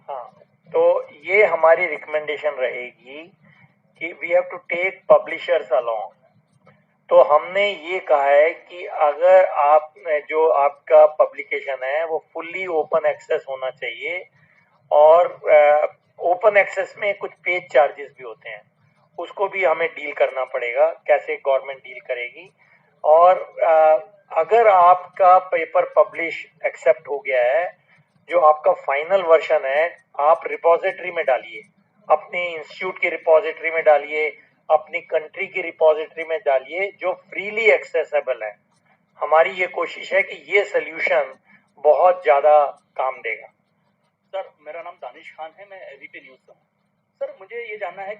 S3: हाँ, तो ये हमारी रिकमेंडेशन रहेगी कि we have to take publishers along. तो हमने ये कहा है कि अगर आप जो आपका पब्लिकेशन है वो फुल्ली ओपन एक्सेस होना चाहिए, और ओपन एक्सेस में कुछ पेज चार्जेस भी होते हैं, उसको भी हमें डील करना पड़ेगा, कैसे गवर्नमेंट डील करेगी। और अगर आपका पेपर पब्लिश एक्सेप्ट हो गया है, जो आपका फाइनल वर्जन है, आप रिपोजिटरी में डालिए, अपने इंस्टीट्यूट की रिपोजिटरी में डालिए, अपनी कंट्री की रिपोजिटरी में डालिए, जो फ्रीली एक्सेसिबल है। हमारी ये कोशिश है कि ये सोल्यूशन बहुत ज्यादा काम देगा।
S8: सर मेरा नाम दानिश खान है, मैं एबीपी न्यूज से हूँ। सर मुझे ये जानना है,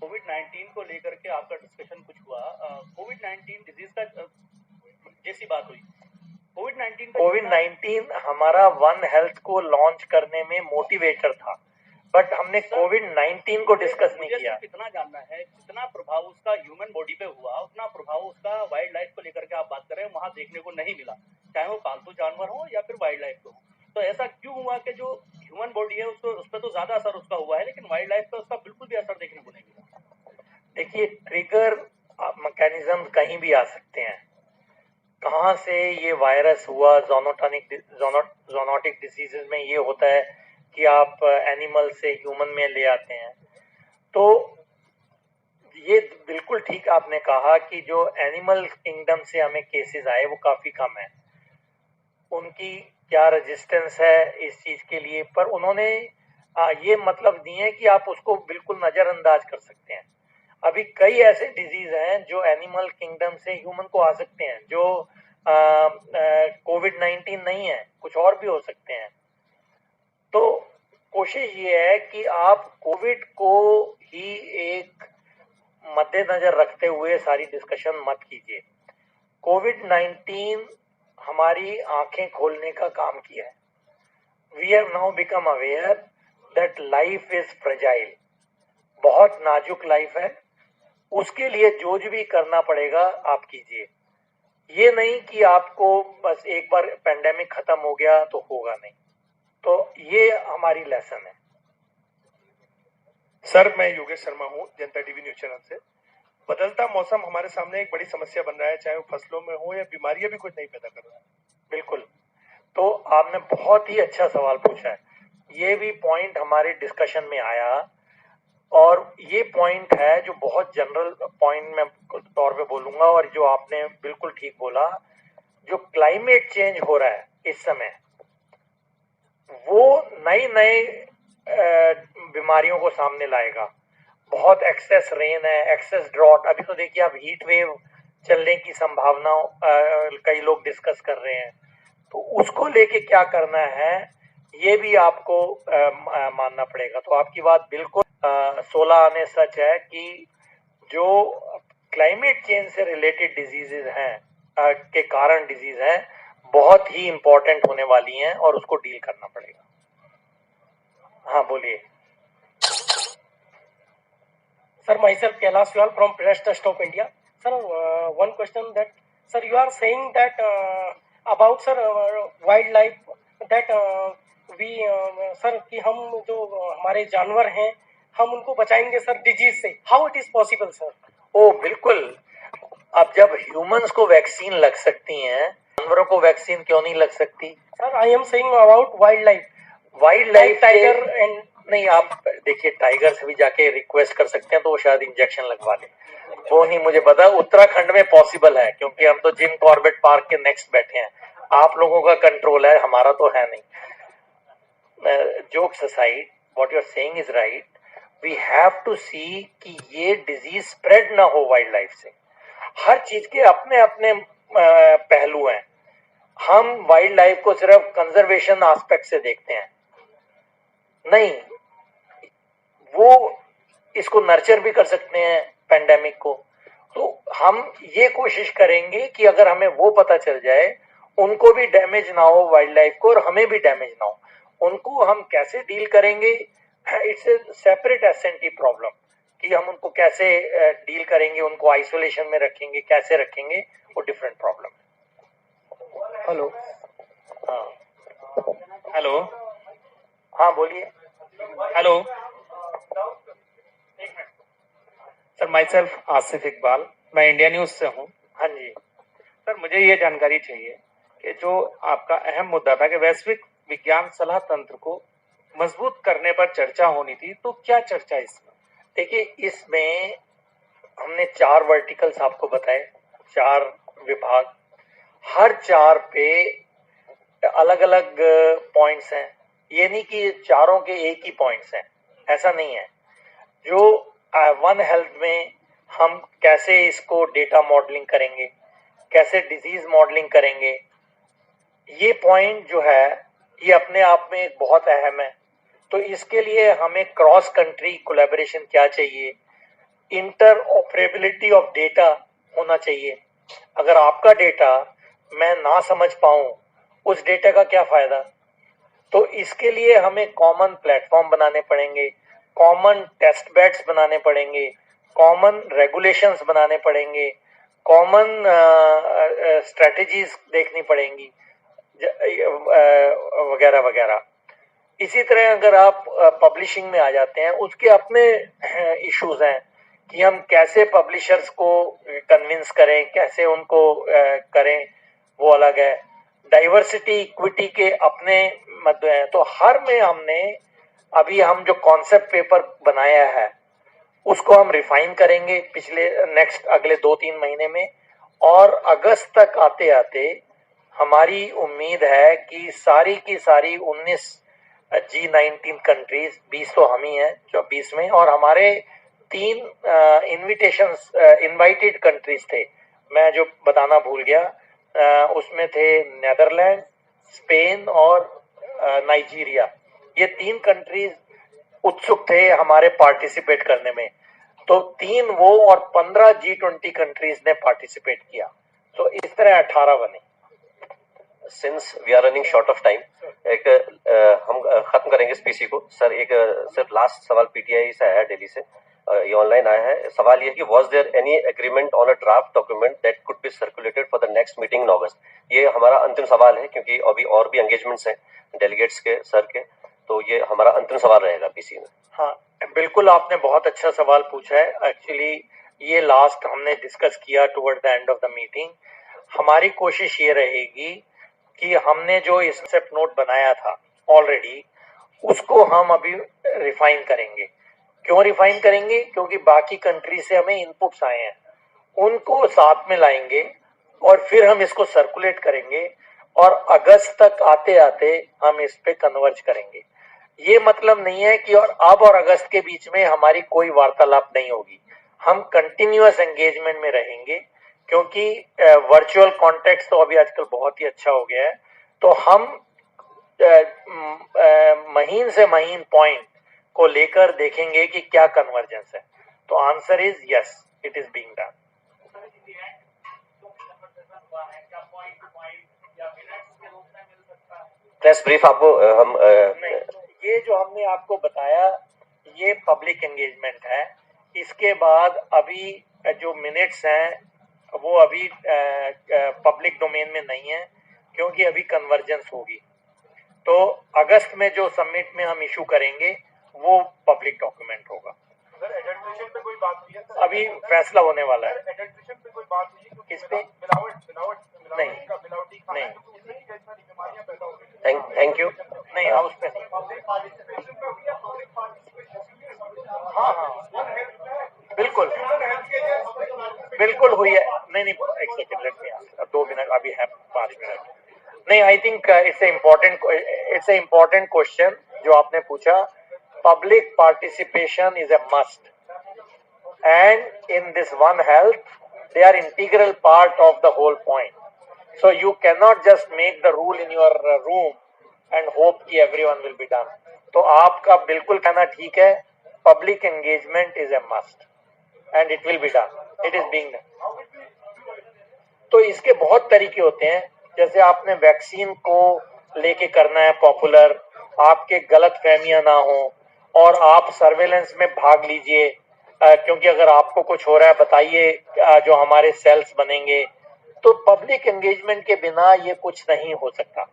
S8: कोविड-19 को लेकर के आपका डिस्कशन कुछ हुआ, कोविड-19 डिजीज का जैसी बात हुई, कोविड-19
S3: हमारा वन हेल्थ को लॉन्च करने में मोटिवेटर था, बट हमने कोविड-19 को डिस्कस नहीं किया।
S8: इतना जानना है जितना प्रभाव उसका ह्यूमन बॉडी पे हुआ, उतना प्रभाव उसका वाइल्ड लाइफ को लेकर के आप बात कर रहे हैं, वहां देखने को नहीं मिला, चाहे वो पालतू जानवर हो या फिर वाइल्ड लाइफ हो। तो ऐसा क्यों हुआ कि जो ह्यूमन बॉडी है उसको, उस पर तो ज्यादा असर उसका हुआ है, लेकिन वाइल्ड लाइफ पे उसका बिल्कुल भी असर देखने को नहीं मिला?
S3: देखिए, ट्रिगर मैकेनिज्म कहीं भी आ सकते हैं। कहाँ से ये वायरस हुआ? ज़ोनोटिक डिसीजेज में ये होता है कि आप एनिमल से ह्यूमन में ले आते हैं। तो ये बिल्कुल ठीक आपने कहा कि जो एनिमल किंगडम से हमें केसेस आए वो काफी कम है। उनकी क्या रेजिस्टेंस है इस चीज के लिए, पर उन्होंने ये मतलब नहीं है कि आप उसको बिल्कुल नजरअंदाज कर सकते हैं। अभी कई ऐसे डिजीज हैं जो एनिमल किंगडम से ह्यूमन को आ सकते हैं, जो कोविड-19 नहीं है, कुछ और भी हो सकते हैं। तो कोशिश ये है कि आप कोविड को ही एक मद्देनजर रखते हुए सारी डिस्कशन मत कीजिए। कोविड-19 हमारी आंखें खोलने का काम किया है। We have now become aware that life is fragile, बहुत नाजुक लाइफ है। उसके लिए जो भी करना पड़ेगा आप कीजिए। ये नहीं कि आपको बस एक बार पेंडेमिक खत्म हो गया तो होगा नहीं। तो ये हमारी लेसन है।
S9: सर मैं योगेश शर्मा हूँ, जनता टीवी न्यूज चैनल से। बदलता मौसम हमारे सामने एक बड़ी समस्या बन रहा है, चाहे वो फसलों में हो या बीमारियां भी कुछ नहीं पैदा कर रहा है।
S3: बिल्कुल, तो आपने बहुत ही अच्छा सवाल पूछा है। ये भी पॉइंट हमारे डिस्कशन में आया, और ये पॉइंट है जो बहुत जनरल पॉइंट में तौर पे बोलूंगा, और जो आपने बिल्कुल ठीक बोला, जो क्लाइमेट चेंज हो रहा है इस समय, वो नई बीमारियों को सामने लाएगा। बहुत एक्सेस रेन है, एक्सेस ड्रॉट। अभी तो देखिए, अब हीट वेव चलने की संभावना कई लोग डिस्कस कर रहे हैं। तो उसको लेके क्या करना है, ये भी आपको मानना पड़ेगा। तो आपकी बात बिल्कुल 16 आने सच है कि जो क्लाइमेट चेंज से रिलेटेड डिजीजेज हैं के कारण डिजीज हैं, बहुत ही इंपॉर्टेंट होने वाली हैं और उसको डील करना पड़ेगा। हाँ बोलिए
S10: sir. myself Kailash Vyal from Press Trust of India. Sir, one question that sir you are saying that about sir wildlife that we sir कि हम जो हमारे जानवर हैं हम उनको बचाएंगे सर डिजीज से, how it is possible sir?
S3: ओ बिल्कुल, अब जब ह्यूमंस को वैक्सीन लग सकती हैं, जानवरों को वैक्सीन क्यों नहीं लग सकती?
S10: Sir I am saying about wild life
S3: tiger and नहीं, आप देखिए टाइगर से भी जाके रिक्वेस्ट कर सकते हैं तो वो शायद इंजेक्शन लगवा ले, वो नहीं मुझे पता। उत्तराखंड में पॉसिबल है क्योंकि हम तो जिम कॉर्बेट पार्क के नेक्स्ट बैठे हैं, आप लोगों का कंट्रोल है, हमारा तो है नहीं। Jokes aside, what you are saying is right, we have to see कि ये डिजीज स्प्रेड ना हो वाइल्ड लाइफ से। हर चीज के अपने अपने पहलू हैं। हम वाइल्ड लाइफ को सिर्फ कंजर्वेशन एस्पेक्ट से देखते हैं, नहीं, वो इसको नर्चर भी कर सकते हैं पेंडेमिक को। तो हम ये कोशिश करेंगे कि अगर हमें वो पता चल जाए, उनको भी डैमेज ना हो वाइल्ड लाइफ को और हमें भी डैमेज ना हो, उनको हम कैसे डील करेंगे, it's a separate SNT problem कि हम उनको कैसे डील करेंगे, उनको आइसोलेशन में रखेंगे, कैसे रखेंगे, वो डिफरेंट प्रॉब्लम है।
S10: हेलो
S3: हेलो हाँ बोलिए।
S11: Hello sir, my self Asif Iqbal, मैं इंडिया न्यूज से हूँ।
S3: हाँ जी
S11: सर, मुझे ये जानकारी चाहिए कि जो आपका अहम मुद्दा था कि वैश्विक विज्ञान सलाह तंत्र को मजबूत करने पर चर्चा होनी थी, तो क्या चर्चा इसमें?
S3: देखिए, इसमें हमने 4 वर्टिकल्स आपको बताए, 4 विभाग, हर 4 पे अलग अलग पॉइंट्स हैं। ये नहीं कि चारों के एक ही पॉइंट्स हैं, ऐसा नहीं है। जो वन हेल्थ में हम कैसे इसको डेटा मॉडलिंग करेंगे, कैसे डिजीज मॉडलिंग करेंगे, ये पॉइंट जो है ये अपने आप में बहुत अहम है। तो इसके लिए हमें क्रॉस कंट्री कोलैबोरेशन क्या चाहिए, इंटर ऑपरेबिलिटी ऑफ डेटा होना चाहिए। अगर आपका डेटा मैं ना समझ पाऊं, उस डेटा का क्या फायदा? तो इसके लिए हमें कॉमन प्लेटफॉर्म बनाने पड़ेंगे, कॉमन टेस्ट बेड्स बनाने पड़ेंगे, कॉमन रेगुलेशंस बनाने पड़ेंगे, कॉमन स्ट्रेटजीज देखनी पड़ेंगी वगैरह वगैरह। इसी तरह अगर आप पब्लिशिंग में आ जाते हैं, उसके अपने इश्यूज हैं कि हम कैसे पब्लिशर्स को कन्विंस करें, कैसे उनको करें, वो अलग है। डाइवर्सिटी इक्विटी के अपने मुद्दे हैं। तो हर में हमने अभी हम जो कॉन्सेप्ट पेपर बनाया है उसको हम रिफाइन करेंगे अगले 2-3 महीने में, और अगस्त तक आते आते हमारी उम्मीद है कि सारी की सारी 19 G19 कंट्रीज, 20 तो हम ही हैं जो 20 में, और हमारे 3 इनवाइटेड कंट्रीज थे, मैं जो बताना भूल गया, उसमें थे नेदरलैंड, स्पेन और नाइजीरिया। ये 3 कंट्रीज उत्सुक थे हमारे पार्टिसिपेट करने में। तो 3 वो और 15 G20 कंट्रीज ने पार्टिसिपेट किया, तो इस तरह 18 बने।
S2: Since we are running short of time, एक हम खत्म करेंगे इस पीसी को। सर, एक सिर्फ लास्ट सवाल पीटीआई से आया है, दिल्ली से, ये ऑनलाइन आया है। सवाल ये है कि was there any agreement on a draft document that could be circulated for the next meeting in August? ये हमारा अंतिम सवाल है क्योंकि अभी और भी एंगेजमेंट्स हैं डेलीगेट्स के, सर के, तो ये हमारा अंतिम सवाल रहेगा पीसी में।
S3: हाँ बिल्कुल, आपने बहुत अच्छा सवाल पूछा है। एक्चुअली ये लास्ट हमने डिस्कस किया toward the end of the meeting. हमारी कोशिश ये रहेगी कि हमने जो इस कॉन्सेप्ट नोट बनाया था ऑलरेडी, उसको हम अभी रिफाइन करेंगे। क्यों रिफाइन करेंगे? क्योंकि बाकी कंट्री से हमें इनपुट्स आए हैं, उनको साथ में लाएंगे और फिर हम इसको सर्कुलेट करेंगे, और अगस्त तक आते आते हम इस पे कन्वर्ज करेंगे। ये मतलब नहीं है कि और अगस्त के बीच में हमारी कोई वार्तालाप नहीं होगी। हम कंटिन्यूअस एंगेजमेंट में रहेंगे, क्योंकि वर्चुअल कॉन्टेक्स्ट तो अभी आजकल बहुत ही अच्छा हो गया है। तो हम महीन से महीन पॉइंट को लेकर देखेंगे कि क्या कन्वर्जेंस है। तो answer is yes, it is being done.
S8: हुआ है, क्या पॉइंट टू पॉइंट या मिनट्स के रूप में मिल सकता है?
S2: प्रेस ब्रीफ आपको हम
S3: नहीं, ये जो हमने आपको बताया ये पब्लिक एंगेजमेंट है। इसके बाद अभी जो मिनट्स हैं वो अभी पब्लिक डोमेन में नहीं है, क्योंकि अभी कन्वर्जेंस होगी। तो अगस्त में जो समिट में हम इशू करेंगे वो पब्लिक डॉक्यूमेंट होगा।
S12: एडल्ट्रेशन पे कोई बात हुई है?
S3: अभी फैसला होने वाला है।
S12: एडल्ट्रेशन पे कोई बात हुई है?
S3: किस पे?
S12: मिलावटी
S3: नहीं।
S12: बीमारियां पैदा हो गई।
S2: Thank you.
S3: नहीं, हाउस पे नहीं। हाँ, बिल्कुल बिल्कुल हुई है। नहीं, एक second, let me answer. 2 minute अभी है, 5 मिनट नहीं। I think it's a important question जो आपने पूछा। Public participation is a must, and in this One Health they are integral part of the whole point. So you cannot just make the rule in your room and hope कि everyone will be done. तो आपका बिल्कुल कहना ठीक है, public engagement is a must and it will be done. It is being done. तो इसके बहुत तरीके होते हैं, जैसे आपने वैक्सीन को लेके करना है पॉपुलर, आपके गलत फहमियां ना हो और आप सर्वेलेंस में भाग लीजिए, क्योंकि अगर आपको कुछ हो रहा है बताइए, जो हमारे सेल्स बनेंगे। तो पब्लिक एंगेजमेंट के बिना ये कुछ नहीं हो सकता।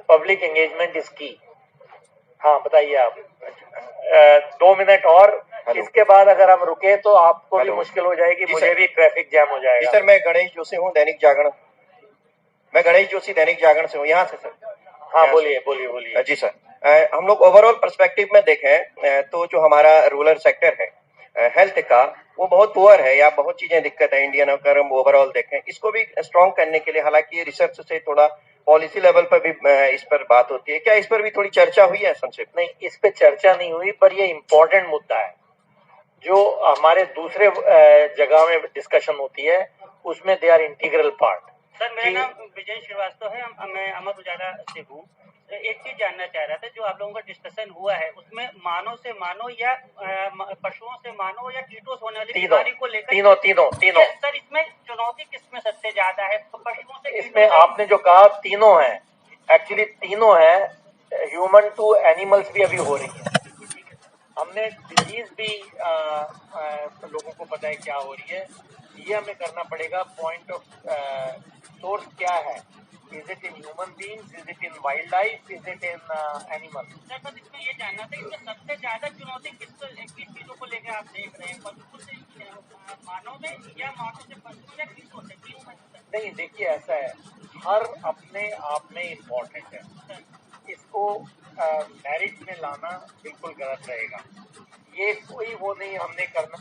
S3: पब्लिक एंगेजमेंट इज की। हाँ, बताइए आप। 2 मिनट और, इसके बाद अगर हम रुके तो आपको भी मुश्किल हो जाएगी, मुझे भी ट्रैफिक जैम हो जाएगा।
S13: जी सर, मैं गणेश जोशी हूँ, दैनिक जागरण। मैं गणेश जोशी दैनिक जागरण से हूँ, यहाँ से सर।
S3: हाँ, बोलिए।
S13: जी सर, हम लोग ओवरऑल पर्सपेक्टिव में देखें तो जो हमारा रूरल सेक्टर है हेल्थ का, वो बहुत पुअर है या बहुत चीजें दिक्कत है इंडियन। अगर हम ओवरऑल देखें, इसको भी स्ट्रॉन्ग करने के लिए, हालांकि रिसर्च से थोड़ा पॉलिसी लेवल पर भी इस पर बात होती है, क्या इस पर भी थोड़ी चर्चा हुई है संक्षिप्त?
S3: नहीं, इस पे चर्चा नहीं हुई, पर ये इम्पोर्टेंट मुद्दा है जो हमारे दूसरे जगह में डिस्कशन होती है, उसमें they are integral part.
S5: Sir, मेरा नाम विजय श्रीवास्तव है, मैं अमर उजाला से हूँ। एक चीज जानना चाह रहा था, जो आप लोगों का डिस्कशन हुआ है उसमें मानव से मानव या पशुओं से मानव या कीटों से होने वाली बीमारी को लेकर
S3: तीनों।
S5: सर, इसमें चुनौती किसमें सबसे ज्यादा है? पशुओं से?
S3: इसमें आपने जो कहा तीनों है, एक्चुअली तीनों है। ह्यूमन टू एनिमल्स भी अभी हो रही है। हमने डिजीज भी लोगों को पता है क्या हो रही है, ये हमें करना पड़ेगा। पॉइंट ऑफ सोर्स क्या है? Is it in human beings? Is it in wildlife? Is it in animals?
S5: Sir, बस इसमें ये जानना था, इसमें सबसे ज्यादा चुनौती किस चीजों को लेकर आप देख रहे हैं? पशुओं से मानव में, या मानव से पशु, या कीटों से?
S3: नहीं, देखिए ऐसा है, हर अपने आप में इम्पोर्टेंट है। इसको मैरिज में लाना बिल्कुल गलत रहेगा। ये कोई वो नहीं हमने करना